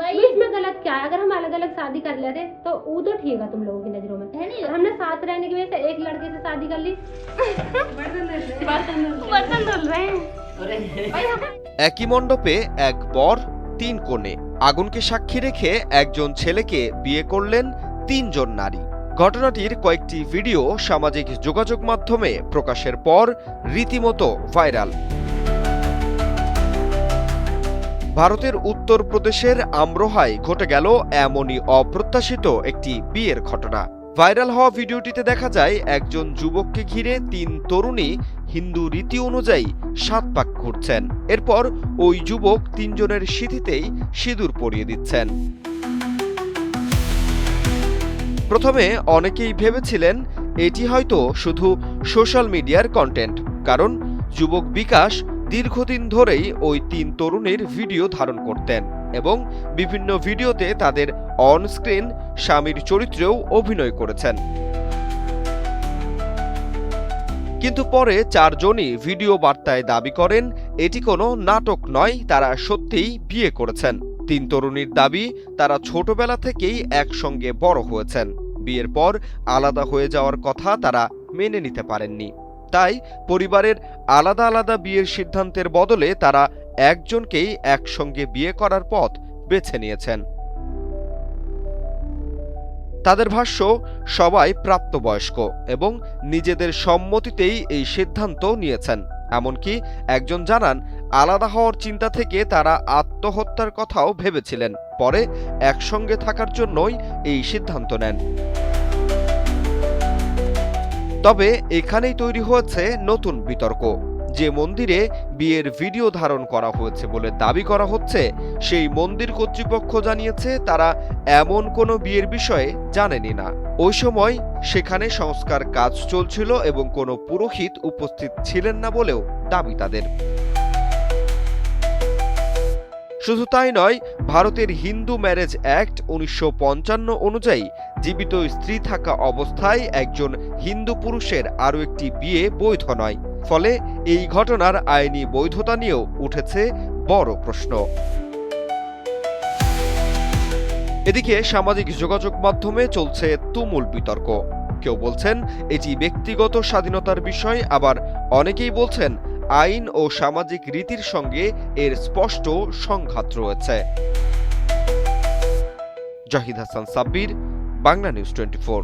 इसमें गलत क्या है? अगर हम अलग अलग शादी कर लेते तो वो तो ठीक है तुम लोगों की नजरों में, है नहीं? हमने साथ रहने की वजह से एक लड़के से शादी कर ली। बर्तन धुल रहे हैं। একই মণ্ডপে এক বর তিন কনে, আগুনকে সাক্ষী রেখে একজন ছেলেকে বিয়ে করলেন তিনজন নারী। ঘটনাটির কয়েকটি ভিডিও সামাজিক যোগাযোগ মাধ্যমে প্রকাশের পর রীতিমতো ভাইরাল। ভারতের উত্তরপ্রদেশের আমরোহায় ঘটে গেল এমনই অপ্রত্যাশিত একটি বিয়ের ঘটনা। ভাইরাল হওয়া ভিডিওটিতে দেখা যায় একজন যুবককে ঘিরে তিন তরুণী হিন্দু রীতি অনুযায়ী ৭ পাক ঘুরছেন। এরপর ওই যুবক তিনজনের সিঁথিতেই সিঁদুর পরিয়ে দিচ্ছেন। প্রথমে অনেকেই ভেবেছিলেন এটি হয়তো শুধু সোশ্যাল মিডিয়ার কন্টেন্ট, কারণ যুবক বিকাশ দীর্ঘদিন ধরেই ওই তিন তরুণীর ভিডিও ধারণ করতেন এবং বিভিন্ন ভিডিওতে তাদের অন স্ক্রিন স্বামীর চরিত্রেও অভিনয় করেছেন। কিন্তু পরে চারজনই ভিডিও বার্তায় দাবি করেন এটি কোনো নাটক নয়, তারা সত্যিই বিয়ে করেছেন। তিন তরুণীর দাবি তারা ছোটবেলা থেকেই একসঙ্গে বড় হয়েছেন, বিয়ের পর আলাদা হয়ে যাওয়ার কথা তারা মেনে নিতে পারেননি। তাই পরিবারের আলাদা আলাদা বিয়ের সিদ্ধান্তের বদলে তারা একজনকেই একসঙ্গে বিয়ে করার পথ বেছে নিয়েছেন। তাদের ভাষ্য, সবাই প্রাপ্তবয়স্ক এবং নিজেদের সম্মতিতেই এই সিদ্ধান্ত নিয়েছেন। এমনকি একজন জানান আলাদা হওয়ার চিন্তা থেকে তারা আত্মহত্যার কথাও ভেবেছিলেন, পরে একসঙ্গে থাকার জন্যই এই সিদ্ধান্ত নেন। তবে এখানেই তৈরি হয়েছে নতুন বিতর্ক। যে মন্দিরে বিয়ের ভিডিও ধারণ করা হয়েছে বলে দাবি করা হচ্ছে, সেই মন্দির কর্তৃপক্ষ জানিয়েছে তারা এমন কোনো বিয়ের বিষয়ে জানেনই না। ওই সময় সেখানে সংস্কার কাজ চলছিল এবং কোনো পুরোহিত উপস্থিত ছিলেন না বলেও দাবি তাদের। শুধু তাই নয়, ভারতের হিন্দু ম্যারেজ অ্যাক্ট ১৯৫৫ অনুযায়ী জীবিত স্ত্রী থাকা অবস্থায় একজন হিন্দু পুরুষের আরও একটি বিয়ে বৈধ নয়। ফলে এই ঘটনার আইনি বৈধতা নিয়েও উঠেছে বড় প্রশ্ন। এদিকে সামাজিক যোগাযোগ মাধ্যমে চলছে তুমুল বিতর্ক। কেউ বলছেন এটি ব্যক্তিগত স্বাধীনতার বিষয়, আবার অনেকেই বলছেন আইন ও সামাজিক রীতির সঙ্গে এর স্পষ্ট সংঘাত রয়েছে। জাহিদ হাসান সাব্বির, বাংলা নিউজ 24।